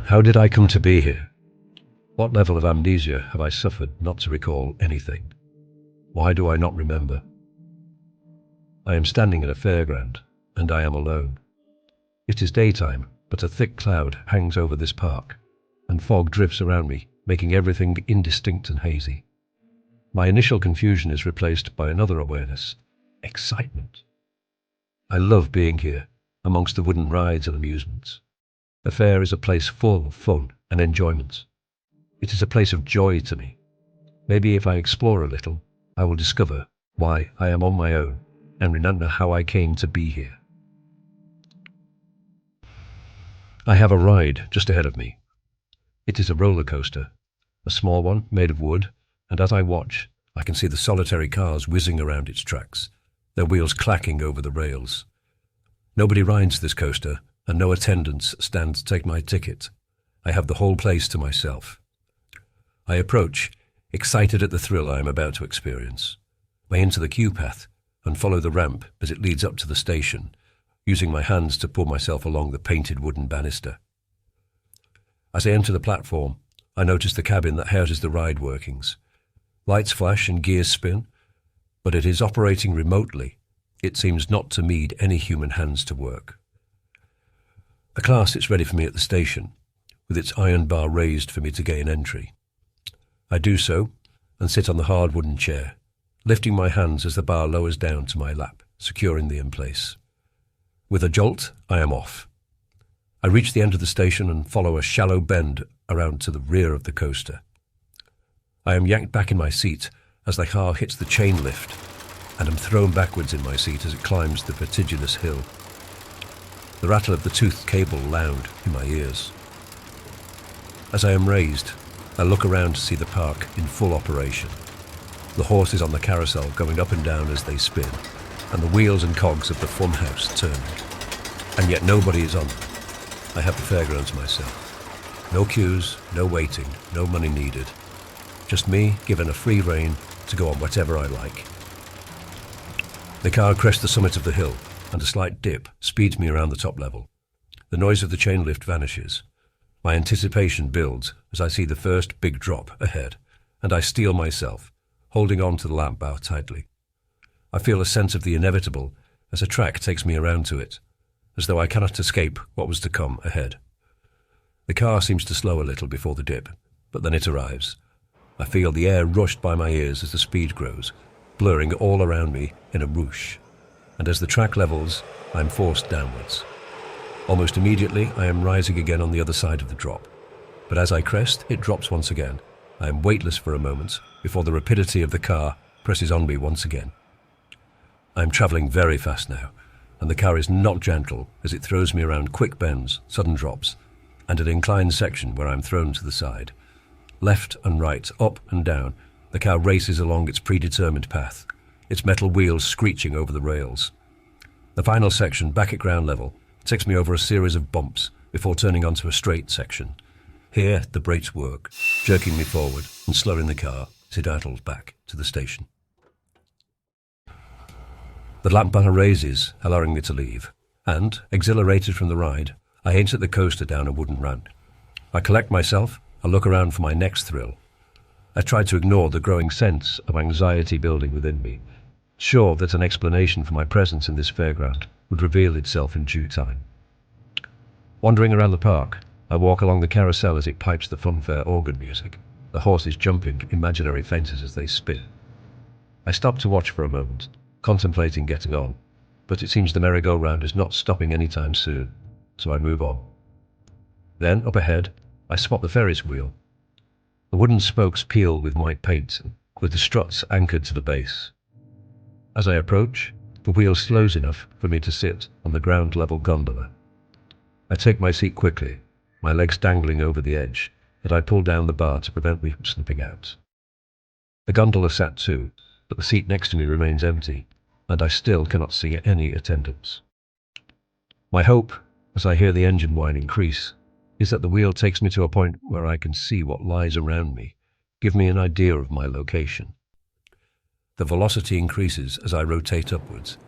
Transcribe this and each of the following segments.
How did I come to be here? What level of amnesia have I suffered not to recall anything? Why do I not remember? I am standing at a fairground, and I am alone. It is daytime, but a thick cloud hangs over this park, and fog drifts around me, making everything indistinct and hazy. My initial confusion is replaced by another awareness: excitement. I love being here, amongst the wooden rides and amusements. The fair is a place full of fun and enjoyment. It is a place of joy to me. Maybe if I explore a little, I will discover why I am on my own and remember how I came to be here. I have a ride just ahead of me. It is a roller coaster, a small one made of wood, and as I watch, I can see the solitary cars whizzing around its tracks, their wheels clacking over the rails. Nobody rides this coaster, and no attendants stand to take my ticket. I have the whole place to myself. I approach, excited at the thrill I am about to experience. I enter the queue path and follow the ramp as it leads up to the station, using my hands to pull myself along the painted wooden banister. As I enter the platform, I notice the cabin that houses the ride workings. Lights flash and gears spin, but it is operating remotely. It seems not to need any human hands to work. A car sits ready for me at the station, with its iron bar raised for me to gain entry. I do so, and sit on the hard wooden chair, lifting my hands as the bar lowers down to my lap, securing me in place. With a jolt, I am off. I reach the end of the station and follow a shallow bend around to the rear of the coaster. I am yanked back in my seat as the car hits the chain lift, and am thrown backwards in my seat as it climbs the vertiginous hill. The rattle of the toothed cable loud in my ears. As I am raised, I look around to see the park in full operation. The horses on the carousel going up and down as they spin, and the wheels and cogs of the funhouse turning. And yet nobody is on. I have the fairground to myself. No queues, no waiting, no money needed. Just me given a free rein to go on whatever I like. The car crests the summit of the hill, and a slight dip speeds me around the top level. The noise of the chain lift vanishes. My anticipation builds as I see the first big drop ahead, and I steel myself, holding on to the lamp bar tightly. I feel a sense of the inevitable as a track takes me around to it, as though I cannot escape what was to come ahead. The car seems to slow a little before the dip, but then it arrives. I feel the air rushed by my ears as the speed grows, blurring all around me in a whoosh. And as the track levels, I am forced downwards. Almost immediately, I am rising again on the other side of the drop. But as I crest, it drops once again. I am weightless for a moment before the rapidity of the car presses on me once again. I am travelling very fast now, and the car is not gentle as it throws me around quick bends, sudden drops, and an inclined section where I am thrown to the side. Left and right, up and down, the car races along its predetermined path, its metal wheels screeching over the rails. The final section, back at ground level, takes me over a series of bumps before turning onto a straight section. Here, the brakes work, jerking me forward and slowing the car as it idles back to the station. The lamp bar raises, allowing me to leave, and, exhilarated from the ride, I enter the coaster down a wooden ramp. I collect myself and look around for my next thrill. I try to ignore the growing sense of anxiety building within me, sure that an explanation for my presence in this fairground would reveal itself in due time. Wandering around the park, I walk along the carousel as it pipes the funfair organ music, the horses jumping imaginary fences as they spin. I stop to watch for a moment, contemplating getting on, but it seems the merry-go-round is not stopping anytime soon, so I move on. Then, up ahead, I spot the Ferris wheel. The wooden spokes peel with white paint, with the struts anchored to the base. As I approach, the wheel slows enough for me to sit on the ground-level gondola. I take my seat quickly, my legs dangling over the edge, and I pull down the bar to prevent me from slipping out. The gondola sat too, but the seat next to me remains empty, and I still cannot see any attendants. My hope, as I hear the engine whine increase, is that the wheel takes me to a point where I can see what lies around me, give me an idea of my location. The velocity increases as I rotate upwards,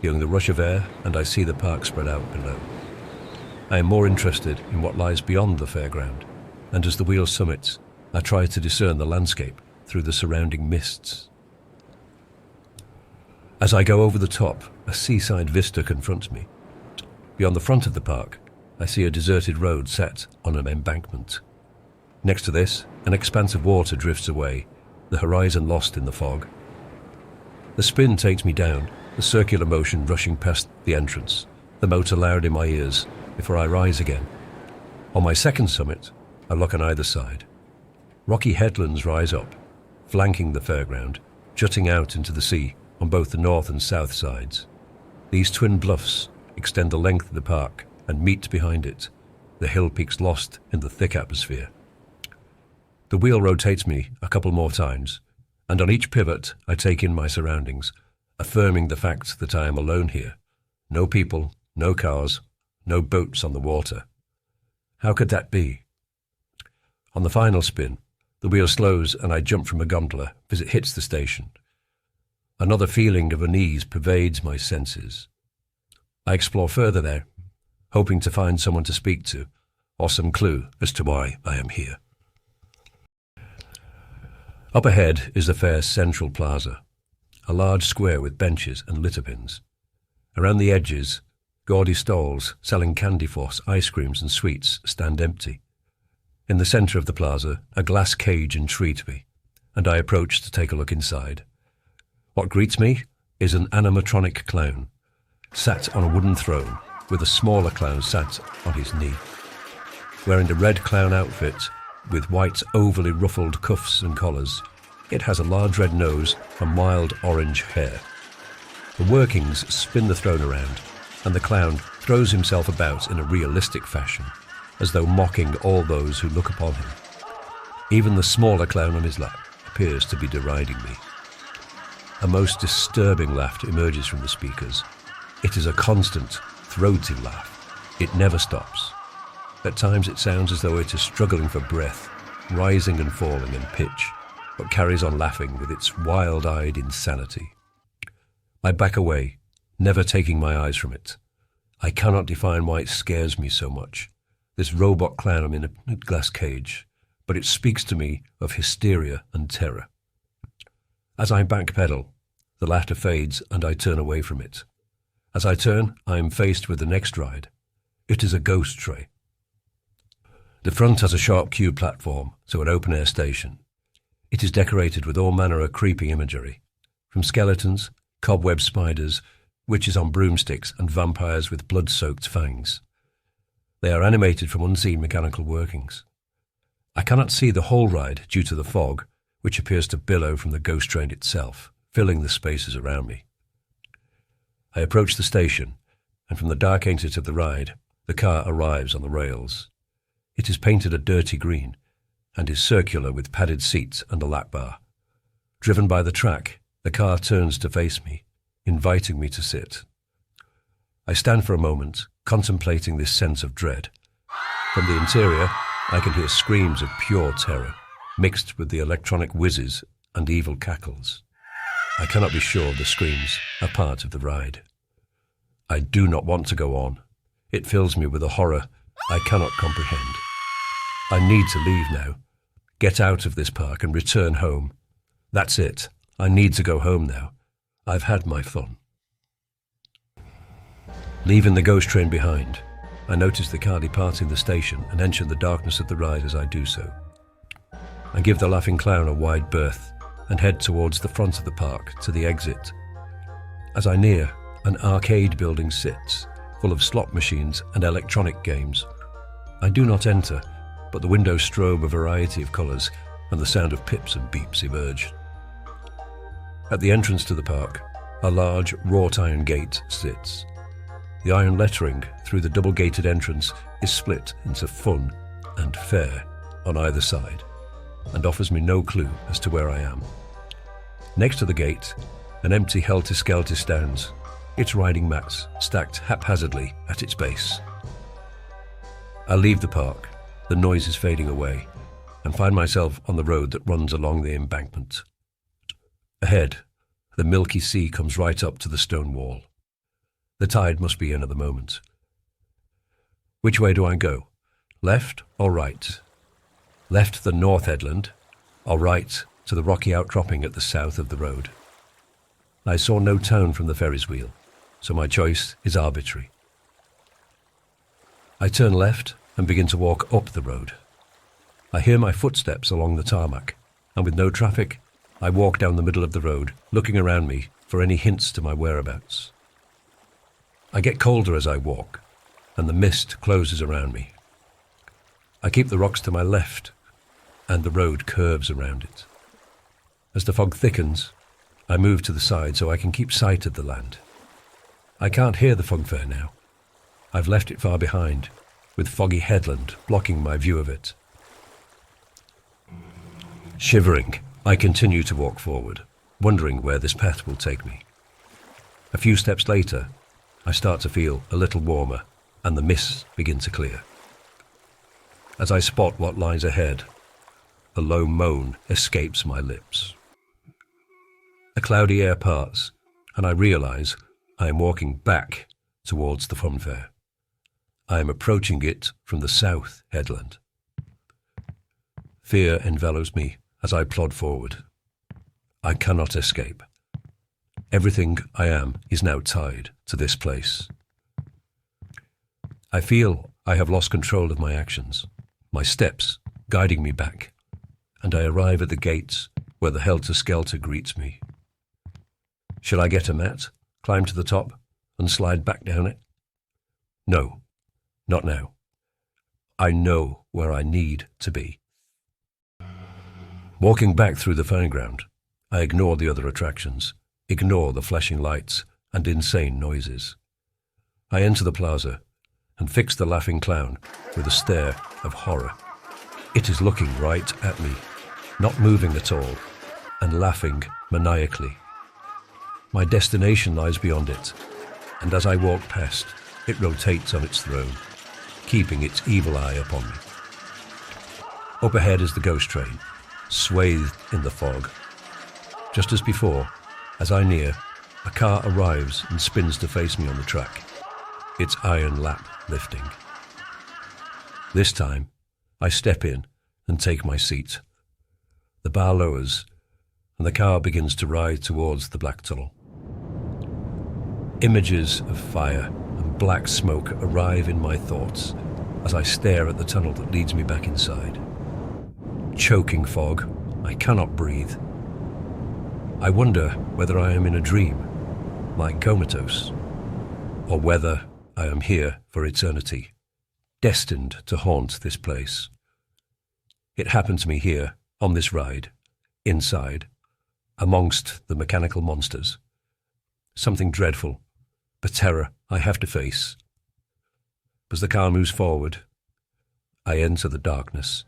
feeling the rush of air, and I see the park spread out below. I am more interested in what lies beyond the fairground, and as the wheel summits, I try to discern the landscape through the surrounding mists. As I go over the top, a seaside vista confronts me. Beyond the front of the park, I see a deserted road set on an embankment. Next to this, an expanse of water drifts away, the horizon lost in the fog. The spin takes me down, the circular motion rushing past the entrance, the motor loud in my ears before I rise again. On my second summit, I look on either side. Rocky headlands rise up, flanking the fairground, jutting out into the sea on both the north and south sides. These twin bluffs extend the length of the park and meet behind it, the hill peaks lost in the thick atmosphere. The wheel rotates me a couple more times, and on each pivot I take in my surroundings, affirming the fact that I am alone here. No people, no cars, no boats on the water. How could that be? On the final spin, the wheel slows and I jump from a gondola as it hits the station. Another feeling of unease pervades my senses. I explore further there, hoping to find someone to speak to, or some clue as to why I am here. Up ahead is the fair's central plaza, a large square with benches and litter pins. Around the edges, gaudy stalls selling candy floss, ice creams and sweets stand empty. In the centre of the plaza, a glass cage entreats me, and I approach to take a look inside. What greets me is an animatronic clown, sat on a wooden throne, with a smaller clown sat on his knee. Wearing a red clown outfit with white overly ruffled cuffs and collars, it has a large red nose and wild orange hair. The workings spin the throne around, and the clown throws himself about in a realistic fashion, as though mocking all those who look upon him. Even the smaller clown on his lap appears to be deriding me. A most disturbing laugh emerges from the speakers. It is a constant, throaty laugh. It never stops. At times it sounds as though it is struggling for breath, rising and falling in pitch, but carries on laughing with its wild-eyed insanity. I back away, never taking my eyes from it. I cannot define why it scares me so much. This robot clown in a glass cage, but it speaks to me of hysteria and terror. As I backpedal, the laughter fades and I turn away from it. As I turn, I am faced with the next ride. It is a ghost train. The front has a sharp cube platform to an open-air station. It is decorated with all manner of creepy imagery, from skeletons, cobweb spiders, witches on broomsticks, and vampires with blood-soaked fangs. They are animated from unseen mechanical workings. I cannot see the whole ride due to the fog, which appears to billow from the ghost train itself, filling the spaces around me. I approach the station, and from the dark exit of the ride, the car arrives on the rails. It is painted a dirty green, and is circular with padded seats and a lap bar. Driven by the track, the car turns to face me, inviting me to sit. I stand for a moment, contemplating this sense of dread. From the interior, I can hear screams of pure terror, mixed with the electronic whizzes and evil cackles. I cannot be sure the screams are part of the ride. I do not want to go on. It fills me with a horror I cannot comprehend. I need to leave now, get out of this park and return home. That's it. I need to go home now. I've had my fun. Leaving the ghost train behind, I notice the car departing the station and enter the darkness of the ride as I do so. I give the laughing clown a wide berth and head towards the front of the park to the exit. As I near, an arcade building sits, full of slot machines and electronic games. I do not enter, but the windows strobe a variety of colours and the sound of pips and beeps emerge. At the entrance to the park, a large wrought iron gate sits. The iron lettering through the double-gated entrance is split into fun and fair on either side, and offers me no clue as to where I am. Next to the gate, an empty helter-skelter stands, its riding mats stacked haphazardly at its base. I leave the park, the noise is fading away, and find myself on the road that runs along the embankment. Ahead, the milky sea comes right up to the stone wall. The tide must be in at the moment. Which way do I go? Left or right? Left the north headland, or right to the rocky outcropping at the south of the road? I saw no town from the Ferris wheel, so my choice is arbitrary. I turn left and begin to walk up the road. I hear my footsteps along the tarmac, and with no traffic, I walk down the middle of the road, looking around me for any hints to my whereabouts. I get colder as I walk, and the mist closes around me. I keep the rocks to my left, and the road curves around it. As the fog thickens, I move to the side so I can keep sight of the land. I can't hear the funfair now. I've left it far behind, with foggy headland blocking my view of it. Shivering, I continue to walk forward, wondering where this path will take me. A few steps later, I start to feel a little warmer, and the mists begin to clear. As I spot what lies ahead, a low moan escapes my lips. A cloudy air parts, and I realize I am walking back towards the funfair. I am approaching it from the south headland. Fear envelops me as I plod forward. I cannot escape. Everything I am is now tied to this place. I feel I have lost control of my actions, my steps guiding me back, and I arrive at the gates where the helter-skelter greets me. Shall I get a mat, climb to the top, and slide back down it? No, not now. I know where I need to be. Walking back through the Fairground, I ignore the other attractions, ignore the flashing lights and insane noises. I enter the plaza and fix the laughing clown with a stare of horror. It is looking right at me, not moving at all, and laughing maniacally. My destination lies beyond it, and as I walk past, it rotates on its throne, keeping its evil eye upon me. Up ahead is the ghost train, swathed in the fog. Just as before, as I near, a car arrives and spins to face me on the track, its iron lap lifting. This time, I step in and take my seat. The bar lowers, and the car begins to ride towards the black tunnel. Images of fire and black smoke arrive in my thoughts as I stare at the tunnel that leads me back inside. Choking fog, I cannot breathe. I wonder whether I am in a dream, like comatose, or whether I am here for eternity, destined to haunt this place. It happened to me here, on this ride, inside, amongst the mechanical monsters. Something dreadful, the terror I have to face. As the car moves forward, I enter the darkness